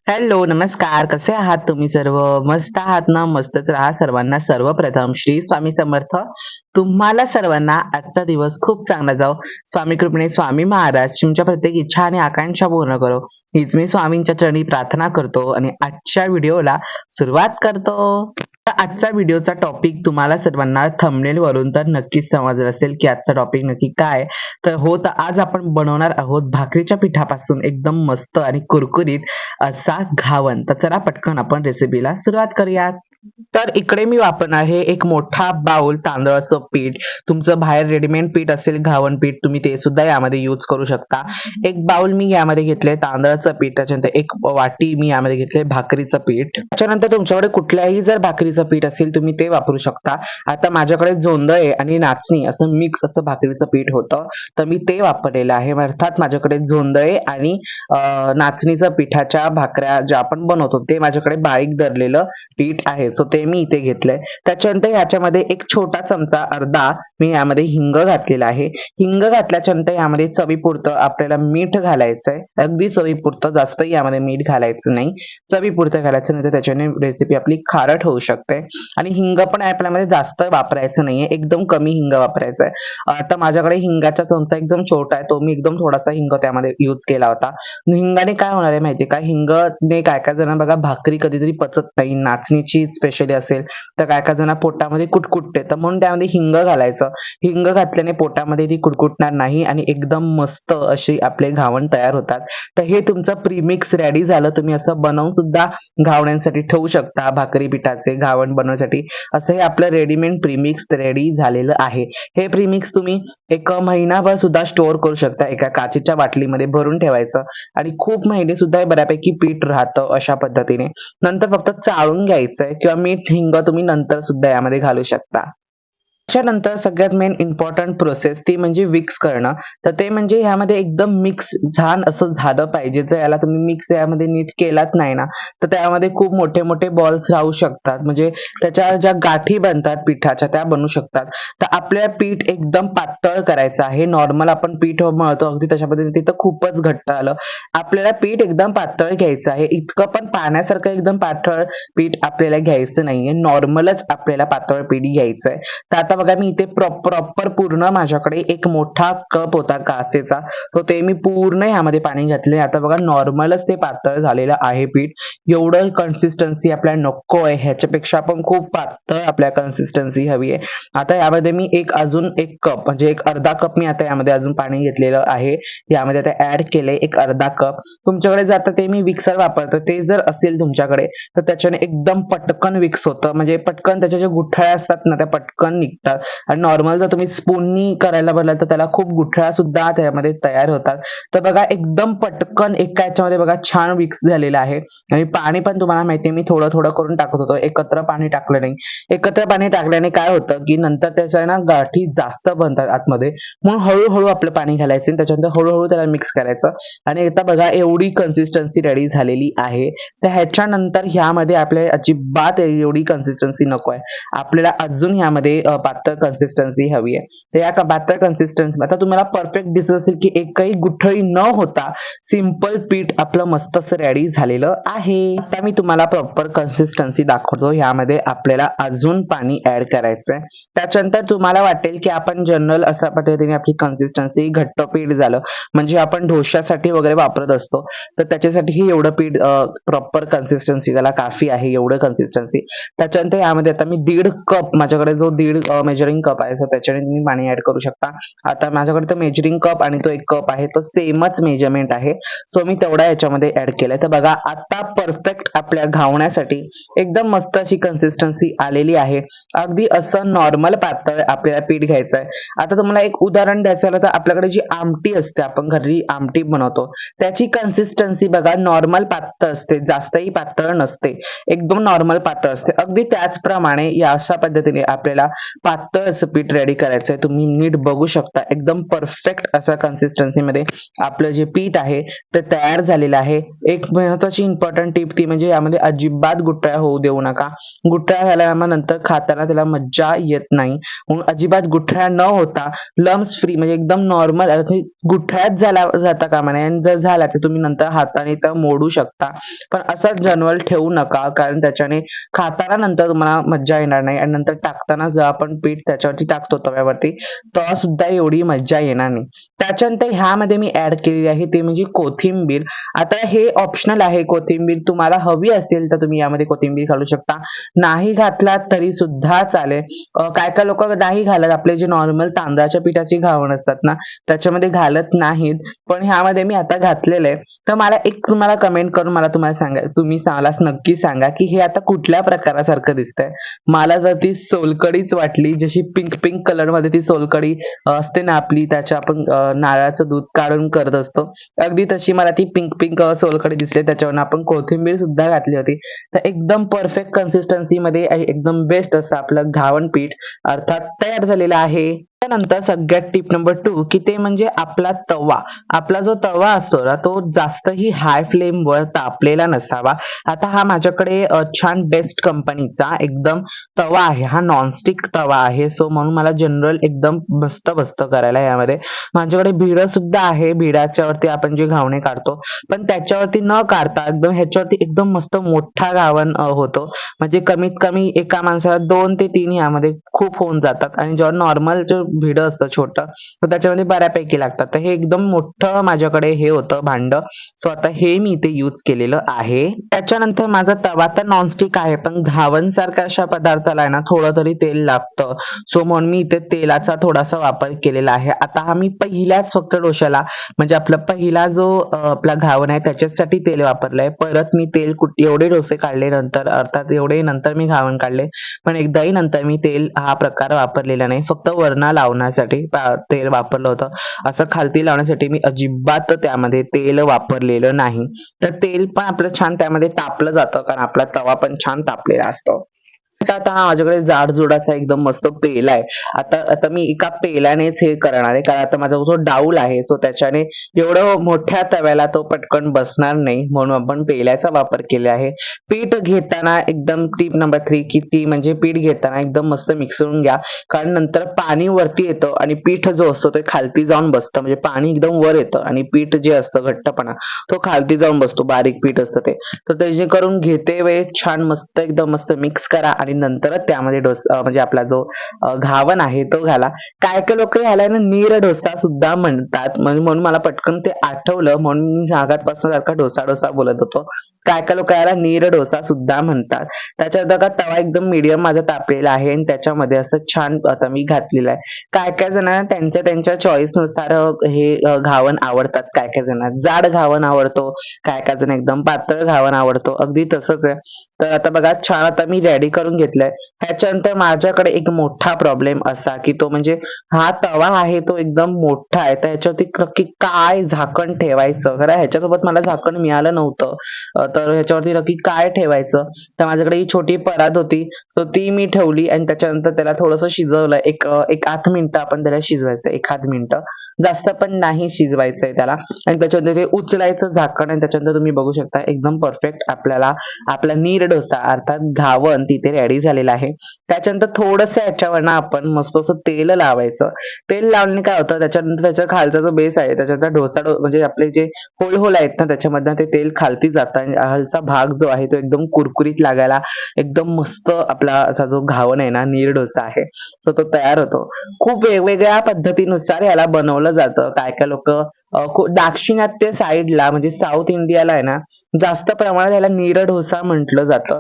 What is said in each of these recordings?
Hello, नमस्कार. कसे आहात तुम्ही सर्व? मस्त आहात ना? मस्तच राहा. सर्वांना सर्वप्रथम श्री स्वामी समर्थ. तुम्हाला सर्वांना आजचा दिवस खूप चांगला जाओ. स्वामी कृपेने स्वामी महाराज तुमच्या प्रत्येक इच्छा आणि आकांक्षा पूर्ण करो. हीच मी स्वामींच्या चरणी प्रार्थना करतो आणि आजच्या व्हिडिओला सुरुवात करतो. तर आजचा व्हिडिओचा टॉपिक तुम्हाला सर्वांना थंबनेल वरून तर नक्कीच समजलं असेल की आजचा टॉपिक नक्की काय आहे. तर आज आपण बनवणार आहोत भाकरीच्या पिठापासून एकदम मस्त आणि कुरकुरीत असा घावन. तर चला पटकन आपण रेसिपीला सुरुवात करूयात. तर इकडे मी वापरणार आहे एक मोठा बाउल तांदळाचं पीठ. तुमचं बाहेर रेडीमेड पीठ असेल घावन पीठ, तुम्ही ते सुद्धा यामध्ये यूज करू शकता. एक बाउल मी यामध्ये घेतले तांदळाचं पीठ, त्याच्यानंतर एक वाटी मी यामध्ये घेतले भाकरीचं पीठ. त्याच्यानंतर तुमच्याकडे कुठल्याही जर भाकरीचं पीठ असेल तुम्ही ते वापरू शकता. आता माझ्याकडे जोंधळे आणि नाचणी असं मिक्स असं भाकरीचं पीठ होतं, तर मी ते वापरलेलं आहे. अर्थात माझ्याकडे जोंधळे आणि नाचणीचं पिठाच्या भाकऱ्या ज्या आपण बनवतो ते माझ्याकडे बारीक दरलेलं पीठ आहे, सो ते मी इथे घेतलंय. त्याच्यानंतर याच्यामध्ये एक छोटा चमचा अर्धा मी यामध्ये हिंग घातलेला आहे. हिंग घातल्याच्यानंतर यामध्ये चवीपुरतं आपल्याला मीठ घालायचंय. अगदी चवीपुरतं, जास्तही यामध्ये मीठ घालायचं नाही, चवीपुरतं घालायचं, नाही तर त्याच्याने रेसिपी आपली खारट होऊ शकते. आणि हिंग पण आपल्यामध्ये जास्त वापरायचं नाहीये, एकदम कमी हिंग वापरायचं आहे. आता माझ्याकडे हिंगाचा चमचा एकदम छोटा आहे, तो मी एकदम थोडासा हिंग त्यामध्ये यूज केला होता. हिंगाने काय होणार आहे माहितीये का, हिंगने काय काय जण बघा भाकरी कधीतरी पचत नाही, नाचणीची स्पेशली असेल तर काय काय जण पोटामध्ये कुटकुटते, तर म्हणून त्यामध्ये हिंग घालायचं. हिंग घातल्याने पोटामध्ये ती कुटकुटणार नाही आणि एकदम मस्त अशी आपले घावण तयार होतात. तर हे तुमचं प्रीमिक्स रेडी झालं. तुम्ही असं बनवून सुद्धा घावण्यांसाठी ठेवू शकता. भाकरी पिठाचे घावण बनवण्यासाठी असं हे आपलं रेडीमेड प्रीमिक्स रेडी झालेलं आहे. हे प्रीमिक्स तुम्ही एक महिनाभर सुद्धा स्टोअर करू शकता. एका काचेच्या बाटलीमध्ये भरून ठेवायचं आणि खूप महिने सुद्धा हे बऱ्यापैकी पीठ राहतं अशा पद्धतीने. नंतर फक्त चाळून घ्यायचंय किंवा मीठ हिंग तुम्ही नंतर सुद्धा यामध्ये घालू शकता. त्याच्यानंतर सगळ्यात मेन इम्पॉर्टंट प्रोसेस ती म्हणजे विक्स करणं. तर ते म्हणजे ह्यामध्ये एकदम मिक्स छान असं झालं पाहिजे. जर याला तुम्ही मिक्स यामध्ये नीट केलात नाही ना, तर त्यामध्ये खूप मोठे मोठे बॉल्स राहू शकतात. म्हणजे त्याच्या ज्या गाठी बनतात पिठाच्या त्या बनू शकतात. तर आपल्या पीठ एकदम पातळ करायचं आहे. नॉर्मल आपण पीठ मळतो अगदी तशा पद्धतीने तिथं खूपच घट्ट आलं. आपल्याला पीठ एकदम पातळ घ्यायचं आहे. इतकं पण पाण्यासारखं एकदम पातळ पीठ आपल्याला घ्यायचं नाहीये. नॉर्मलच आपल्याला पातळ पीठ घ्यायचंय. तर आता बघा मी इथे प्रॉपर पूर्ण माझ्याकडे एक मोठा कप होता काचेचा, तो ते मी पूर्ण यामध्ये पाणी घातले. आता बघा नॉर्मलच ते पातळ झालेलं आहे पीठ. एवढं कन्सिस्टन्सी आपल्याला नको आहे, ह्याच्यापेक्षा पण खूप पातळ आपल्या कन्सिस्टन्सी हवी आहे. आता यामध्ये मी अजून एक कप म्हणजे एक अर्धा कप मी आता यामध्ये अजून पाणी घेतलेलं आहे. यामध्ये आता ऍड केले एक अर्धा कप. तुमच्याकडे जातं ते मी विक्सर वापरतो, ते जर असेल तुमच्याकडे तर त्याच्याने एकदम पटकन विक्स होतं. म्हणजे पटकन त्याच्या ज्या गुठळ्या असतात ना त्या पटकन निघतात. आणि नॉर्मल जर तुम्ही स्पूननी करायला बोलला तर त्याला खूप गुठळ्या सुद्धा त्यामध्ये तयार होतात. तर बघा एकदम पटकन एका याच्यामध्ये बघा छान मिक्स झालेला आहे. आणि पाणी पण तुम्हाला माहिती आहे मी थोडं थोडं करून टाकत होतो, एकत्र पाणी टाकलं नाही. एकत्र पाणी टाकल्याने काय होतं की नंतर त्याच्या ना गाठी जास्त बनतात आतमध्ये, म्हणून हळूहळू आपलं पाणी घालायचं आणि त्याच्यानंतर हळूहळू त्याला मिक्स करायचं. आणि आता बघा एवढी कन्सिस्टन्सी रेडी झालेली आहे. तर ह्याच्यानंतर ह्यामध्ये आपल्याला अजिबात एवढी कन्सिस्टन्सी नको आहे, आपल्याला अजून ह्यामध्ये पातळ कन्सिस्टन्सी हवी आहे. तर या पातळ कन्सिस्टन्सी आता तुम्हाला परफेक्ट दिसत असेल की एकही गुठळी न होता सिंपल पीठ आपलं मस्त असं रेडी झालेलं आहे. आता मी तुम्हाला प्रॉपर कन्सिस्टन्सी दाखवतो. ह्यामध्ये आपल्याला अजून पाणी ऍड करायचंय. त्याच्यानंतर तुम्हाला वाटेल की आपण जनरल अशा पद्धतीने आपली कन्सिस्टन्सी घट्ट पीठ झालं म्हणजे आपण डोश्यासाठी वगैरे वापरत असतो, तर त्याच्यासाठी ही एवढं पीठ प्रॉपर कन्सिस्टन्सी त्याला काफी आहे, एवढं कन्सिस्टन्सी. त्याच्यानंतर यामध्ये आता मी 1.5 कप, माझ्याकडे जो 1.5 मेजरिंग कप आहे सो त्याच्याने तुम्ही पाणी ऍड करू शकता. आता माझ्याकडे तो मेजरिंग कप आणि तो 1 कप आहे, तो सेमच मेजरमेंट आहे, सो मी तेवढा याच्यामध्ये ऍड केलाय. तर बघा आता परफेक्ट आपल्या घावण्यासाठी एकदम मस्त अशी कन्सिस्टन्सी आलेली आहे. अगदी असं नॉर्मल पातळ आपल्याला पीठ घ्यायचंय. आता तुम्हाला एक उदाहरण द्यायचं झालं तर आपल्याकडे जी आमटी असते, आपण घरी आमटी बनवतो, त्याची कन्सिस्टन्सी बघा नॉर्मल पातळ असते, जास्तही पातळ नसते, एकदम नॉर्मल पातळ असते. अगदी त्याचप्रमाणे या अशा पद्धतीने आपल्याला पातळ असं पीठ रेडी करायचंय. तुम्ही नीट बघू शकता एकदम परफेक्ट असा कन्सिस्टन्सी मध्ये आपलं जे पीठ आहे ते तयार झालेलं आहे. एक महत्वाची इम्पॉर्टंट टिप ती म्हणजे यामध्ये अजिबात गुठळ्या होऊ देऊ नका. गुठळ्या झाल्या मग नंतर खाताना त्याला मज्जा येत नाही. म्हणून अजिबात गुठळ्या न होता लम्स फ्री म्हणजे एकदम नॉर्मल गुठळ्यात जाता कामा नये आणि जर झाला तर तुम्ही नंतर हाताने तर मोडू शकता. पण असं जनरल ठेवू नका कारण त्याच्याने खाताना नंतर तुम्हाला मज्जा येणार नाही आणि नंतर टाकताना जर आपण पीठ त्याच्यावरती टाकतो तव्यावरती तेव्हा सुद्धा एवढी मज्जा येणार नाही. त्याच्यानंतर ह्यामध्ये मी ऍड केलेली आहे ते म्हणजे कोथिंबीर. आता हे ऑप्शनल आहे कोथिंबीर, तुम्हाला हवी असेल तर तुम्ही यामध्ये कोथिंबीर घालू शकता, नाही घातलात तरी सुद्धा चालेल. काय काय लोक नाही घालत, आपले जे नॉर्मल तांदळाच्या पिठाची घावण असतात ना त्याच्यामध्ये घालत नाहीत, पण ह्यामध्ये मी आता घातलेलं आहे. तर मला एक तुम्हाला कमेंट करून मला तुम्हाला सांगा, तुम्ही मला नक्की सांगा की हे आता कुठल्या प्रकारासारखं दिसतंय. मला जर ती सोलकडीच वाटली, जशी पिंक पिंक कलर मध्ये ती सोलकडी असते ना आपली, त्याच्या आपण नारळाचं दूध काढून करत असतो, अगदी तशी मला ती पिंक पिंक सोलकडी दिसली. त्याच्यावर आपण कोथिंबीर सुद्धा घातली होती. तर एकदम परफेक्ट कन्सिस्टन्सी मध्ये एकदम बेस्ट असं आपलं घावण पीठ अर्थात तयार झालेलं आहे. त्यानंतर सगळ्यात टिप नंबर 2 की ते म्हणजे आपला तवा. आपला जो तवा असतो ना तो जास्तही हाय फ्लेम वर तापलेला नसावा. आता हा माझ्याकडे छान बेस्ट कंपनीचा एकदम तवा आहे, हा नॉनस्टिक तवा आहे. सो म्हणून मला जनरल एकदम मस्त बसत करायला. यामध्ये माझ्याकडे भिड सुद्धा आहे, भिडाच्या वरती आपण जे घावणे काढतो पण त्याच्यावरती न काढता एकदम ह्याच्यावरती एकदम मस्त मोठा घावण होतो. म्हणजे कमीत कमी एका माणसाला 2 ते 3 यामध्ये खूप होऊन जातात आणि जेव्हा नॉर्मल जो भिड असतं छोटं तर त्याच्यामध्ये बऱ्यापैकी लागतात. तर हे एकदम मोठं माझ्याकडे हे होतं भांड. सो आता हे मी इथे यूज केलेलं आहे. त्याच्यानंतर माझा तवा तर नॉनस्टिक आहे पण घावन सारख्या अशा पदार्थाला आहे ना थोडं तरी तेल लागतं. सो म्हणून मी इथे तेलाचा थोडासा वापर केलेला आहे. आता हा मी पहिल्याच फक्त डोश्याला म्हणजे आपला पहिला जो आपला घावन आहे त्याच्यासाठी तेल वापरलंय. परत मी तेल एवढे डोसे काढले नंतर, अर्थात एवढे नंतर मी घावन काढले, पण एकदाही नंतर मी तेल हा प्रकार वापरलेला नाही. फक्त वरणा लावण्यासाठी तेल वापरलं होतं. असं खालती लावण्यासाठी मी अजिबात त्यामध्ये तेल वापरलेलं नाही. तर तेल पण आपलं छान त्यामध्ये तापलं जातं कारण आपला तवा पण छान तापलेला असतो. आता हा माझ्याकडे जाडजुडाचा एकदम मस्त पेला आहे. आता आता मी एका पेल्यानेच हे करणार आहे कारण आता माझा जो डाऊल आहे सो त्याच्याने एवढं मोठ्या तव्याला तो पटकन बसणार नाही, म्हणून आपण पेल्याचा वापर केला आहे. पीठ घेताना एकदम टीप नंबर 3 की ती म्हणजे पीठ घेताना एकदम मस्त मिक्स करून घ्या कारण नंतर पाणी वरती येतं आणि पीठ जो असतो ते खालती जाऊन बसतं. म्हणजे पाणी एकदम वर येतं आणि पीठ जे असतं घट्टपणा तो खालती जाऊन बसतो, बारीक पीठ असतं ते. तर ते जे करून घेते वेळेस छान मस्त एकदम मस्त मिक्स करा आणि नंतर त्यामध्ये म्हणजे आपला जो घावन आहे तो घाला. काय काय लोक ह्याला ना नीर डोसा सुद्धा म्हणतात, म्हणून मला पटकन ते आठवलं म्हणून मी जागातपासून सारखा डोसा डोसा बोलत होतो. काय काय लोक याला नीर डोसा सुद्धा म्हणतात. त्याच्यात का तवा एकदम मीडियम माझा तापलेला आहे आणि त्याच्यामध्ये असं छान आता मी घातलेलं आहे. काय काय जणांना त्यांच्या त्यांच्या चॉईस नुसार हे घावन आवडतात. काय काय जणांना जाड घावन आवडतो, काय काय जण एकदम पातळ घावन आवडतो, अगदी तसंच आहे. तर आता बघा छान आता मी रेडी करून घेतलंय. ह्याच्यानंतर माझ्याकडे एक मोठा प्रॉब्लेम असा की तो म्हणजे हा तवा आहे तो एकदम मोठा आहे, तर ह्याच्यावरती नक्की काय झाकण ठेवायचं. खरं ह्याच्यासोबत मला झाकण मिळालं नव्हतं, तर ह्याच्यावरती नक्की काय ठेवायचं. तर माझ्याकडे ही छोटी परात होती सो ती मी ठेवली आणि त्याच्यानंतर त्याला थोडंसं शिजवलं. एक 8 मिनिटं आपण त्याला शिजवायचं, 1 मिनिटं, जास्त पण नाही शिजवायचंय त्याला. आणि त्याच्यानंतर ते उचलायचं झाकण आणि त्याच्यानंतर तुम्ही बघू शकता एकदम परफेक्ट आपल्याला आपला नीर डोसा अर्थात घावन तिथे रेडी झालेला आहे. त्याच्यानंतर थोडंसं याच्यावर आपण मस्त असं तेल लावायचं. तेल लावल्याने काय होतं त्याच्यानंतर त्याच्या खालचा जो बेस आहे त्याच्यानंतर म्हणजे आपले जे होल होल आहेत ना त्याच्यामधनं ते तेल खालती जातं आणि खालचा भाग जो आहे तो एकदम कुरकुरीत लागायला एकदम मस्त आपला असा जो घावन आहे ना नीर डोसा आहे तो तयार होतो. खूप वेगवेगळ्या पद्धतीनुसार याला बनवलं जातं. काय काय लोक दाक्षिणात्य साईडला म्हणजे साऊथ इंडियाला आहे ना जास्त प्रमाणात याला नीर डोसा म्हटलं जातं.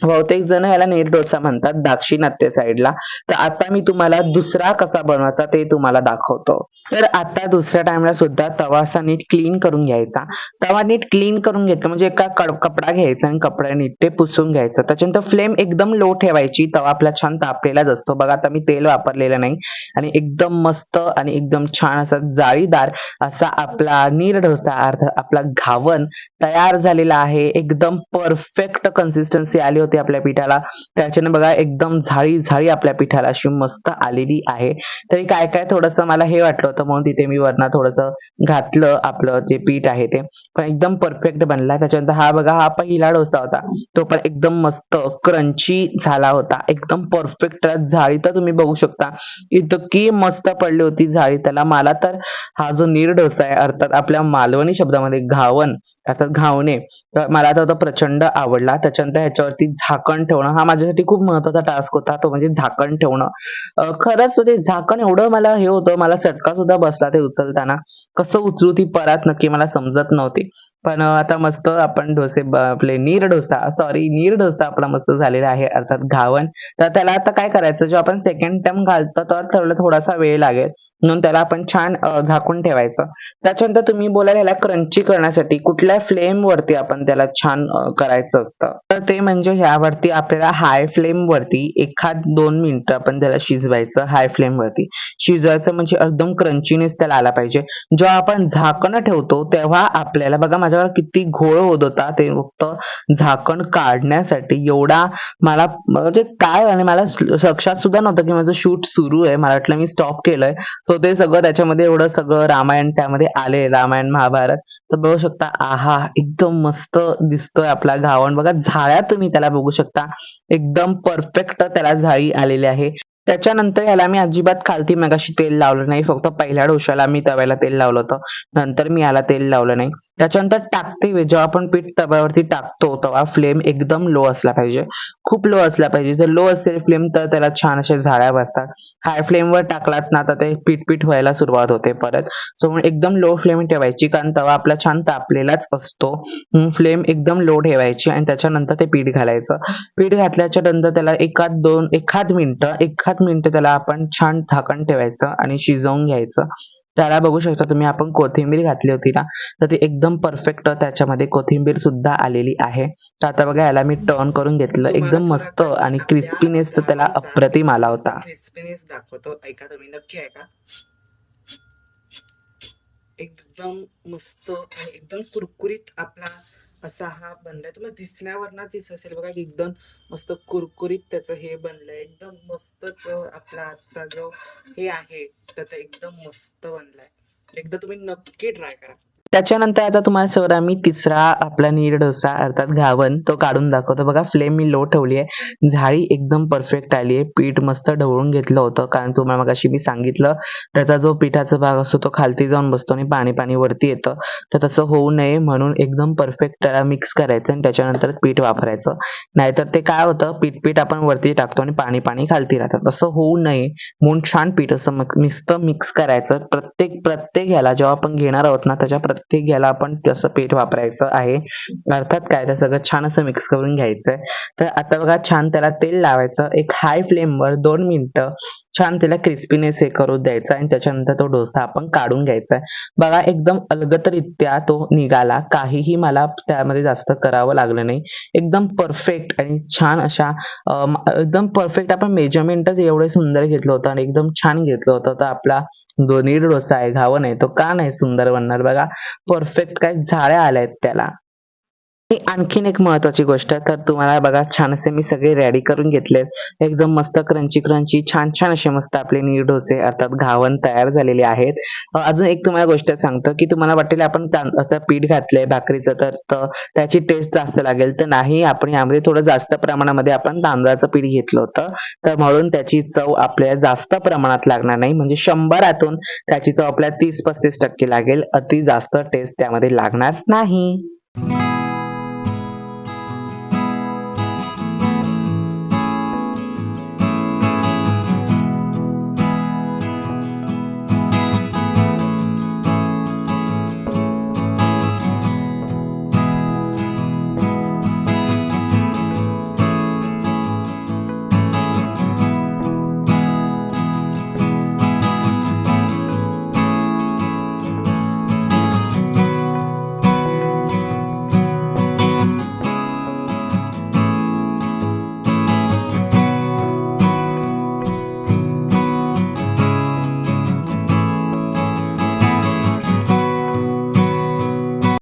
बहुतेक जण याला नीर डोसा म्हणतात दाक्षिणात्य साईडला. तर आता मी तुम्हाला दुसरा कसा बनवायचा ते तुम्हाला दाखवतो. तर आता दुसऱ्या टाईमला सुद्धा तवा असा नीट क्लीन करून घ्यायचा. तवा नीट क्लीन करून घेतला म्हणजे एका कपडा घ्यायचा आणि कपड्याने नीट ते पुसून घ्यायचं. त्याच्यानंतर फ्लेम एकदम लो ठेवायची. तवा आपला छान तापलेलाच असतो. बघा आता मी तेल वापरलेलं नाही आणि एकदम मस्त आणि एकदम छान असा जाळीदार असा आपला नीर डोसा अर्थात आपला घावन तयार झालेला आहे. एकदम परफेक्ट कन्सिस्टन्सी आली होती आपल्या पिठाला. त्याच्याने बघा एकदम झाळी आपल्या पिठाला अशी मस्त आलेली आहे. तरी काय थोडंसं मला हे वाटलं होतं म्हणून तिथे मी वरनं थोडंसं घातलं आपलं जे पीठ आहे ते. पण एकदम परफेक्ट बनला. त्याच्यानंतर हा बघा हा पहिला डोसा होता. तो पण एकदम मस्त क्रंची झाला होता. एकदम परफेक्ट झाळी तर तुम्ही बघू शकता. इतकी मस्त पडली होती झाळी त्याला. मला तर हा जो नीर डोसा आहे अर्थात आपल्या मालवणी शब्दामध्ये घावन अर्थात घावणे तर मला तर तो प्रचंड आवडला. त्याच्यानंतर ह्याच्यावरती झाकण ठेवणं हा माझ्यासाठी खूप महत्त्वाचा टास्क होता. तो म्हणजे झाकण ठेवणं. खरंच ते झाकण एवढं मला हे होतं मला चटका सुद्धा बसला ते उचलताना. कसं उचलू ती परात नक्की मला समजत नव्हती. पण आता मस्त आपण आपले नीर डोसा आपला मस्त झालेला आहे अर्थात घावन. तर त्याला आता काय करायचं जेव्हा आपण सेकंड टाईम घालतो तर थोडासा वेळ लागेल. म्हणून त्याला आपण छान झाकून ठेवायचं. त्याच्यानंतर तुम्ही बोलाल ह्याला क्रंची करण्यासाठी कुठल्या फ्लेमवरती आपण त्याला छान करायचं असतं. तर ते म्हणजे ह्यावरती आपल्याला हाय फ्लेमवरती 1-2 मिनिटं आपण त्याला शिजवायचं हाय फ्लेमवरती. शिजवायचं म्हणजे एकदम क्रंचीनेस त्याला आला पाहिजे. जेव्हा आपण झाकण ठेवतो तेव्हा आपल्याला बघा माझ्यावर किती घोळ होत होता ते फक्त झाकण काढण्यासाठी एवढा मला म्हणजे काय आणि मला लक्षात सुद्धा नव्हतं की माझं शूट सुरू आहे. मला वाटलं मी स्टॉप केलंय. सो ते सगळं त्याच्यामध्ये एवढं सगळं रामायण त्यामध्ये आले रामायण महाभारत तर बघू शकता आहा एकदम मस्त दिसतोय आपला घावण बघा झाळ्या तुम्ही त्याला बघू शकता एकदम परफेक्ट त्याला झाळी आलेली आहे. त्याच्यानंतर ह्याला मी अजिबात खालती मगाशी तेल लावलं नाही. फक्त पहिल्या डोश्याला मी तव्याला तेल लावलं होतं. नंतर मी याला तेल लावलं नाही. त्याच्यानंतर टाकते वेळी जेव्हा आपण पीठ तव्यावरती टाकतो तेव्हा फ्लेम एकदम लो असला पाहिजे. खूप लो असला पाहिजे. जर लो असेल फ्लेम तर त्याला छान अशा झाड्या बसतात. हाय फ्लेमवर टाकलात ना तर ते पीठ व्हायला सुरुवात होते परत. सो म्हणून एकदम लो फ्लेम ठेवायची कारण तवा आपला छान तापलेलाच असतो. फ्लेम एकदम लो ठेवायची आणि त्याच्यानंतर ते पीठ घालायचं. पीठ घातल्याच्या नंतर त्याला एखाद मिनिट त्याला आपण छान झाकण ठेवायचं आणि शिजवून घ्यायचं. त्याला बघू शकता तुम्ही आपण कोथिंबीर घातली होती ना तर ती एकदम परफेक्ट त्याच्यामध्ये कोथिंबीर सुद्धा आलेली आहे. तर आता बघा याला मी टर्न करून घेतलं तुम्हाला एकदम सर मस्त आता मी आणि आपल्या क्रिस्पीनेस तर त्याला घावणचा अप्रतिम एक आला मस्त होता. क्रिस्पीनेस दाखवतो. ऐका तुम्ही नक्की ऐका. एकदम मस्त आणि एकदम कुरकुरीत आपला असा हा बनलाय. तुम्हाला दिसण्यावर ना दिसत असेल बघा एकदम मस्त कुरकुरीत त्याचं हे बनलंय. एकदम मस्तच आपला आजचा जो हे आहे तर ते एकदम मस्त बनलाय. एकदा तुम्ही नक्की ट्राय करा. त्याच्यानंतर आता तुम्हाला सर आम्ही तिसरा आपला नीर डोसा अर्थात घावन तो काढून दाखवतो. बघा फ्लेम मी लो ठेवली आहे. झाळी एकदम परफेक्ट आली आहे. पीठ मस्त ढवळून घेतलं होतं कारण तुम्हाला मगाशी मी सांगितलं त्याचा जो पिठाचा भाग असतो तो खालती जाऊन बसतो आणि पाणी वरती येतं. तर तसं होऊ नये म्हणून एकदम परफेक्ट त्याला मिक्स करायचं आणि त्याच्यानंतर पीठ वापरायचं. नाहीतर ते काय होतं पीठ आपण वरती टाकतो आणि पाणी खालती राहतं. तसं होऊ नये म्हणून छान पीठ असं नुसतं मिक्स करायचं. प्रत्येक ह्याला जेव्हा आपण घेणार आहोत ना त्याच्या प्रत्येक ह्याला आपण तसं पीठ वापरायचं आहे. अर्थात काय तर सगळं छान असं मिक्स करून घ्यायचंय. तर आता बघा छान त्याला तेल लावायचं. एक हाय फ्लेमवर 2 मिनिटं छान त्याला क्रिस्पीनेस हे करू द्यायचा आणि त्याच्यानंतर तो डोसा आपण काढून घ्यायचा आहे. बघा एकदम अलगदरित्या तो निघाला. काहीही मला त्यामध्ये जास्त करावं लागलं नाही. एकदम परफेक्ट आणि छान अशा एकदम परफेक्ट आपण मेजरमेंटच एवढं सुंदर घेतलं होतं आणि एकदम छान घेतलं होतं. तर आपला दोन्ही डोसा आहे घावन आहे तो का नाही सुंदर बनणार बघा. परफेक्ट काय झाड्या आल्यात त्याला. आणि आणखीन एक महत्त्वाची गोष्ट तर तुम्हाला बघा छान असे मी सगळे रेडी करून घेतलेत. एकदम मस्त क्रंची छान असे मस्त आपले नीर डोसे अर्थात घावन तयार झालेले आहेत. अजून एक तुम्हाला गोष्ट सांगतो की तुम्हाला वाटेल आपण तांदळाचं पीठ घातलंय भाकरीचं तर त्याची टेस्ट जास्त लागेल तर नाही आपण यामध्ये थोडं जास्त प्रमाणामध्ये आपण तांदळाचं पीठ घेतलं होतं. तर म्हणून त्याची चव आपल्याला जास्त प्रमाणात लागणार नाही म्हणजे 100 त्याची चव आपल्याला 30-35% लागेल. अति जास्त टेस्ट त्यामध्ये लागणार नाही.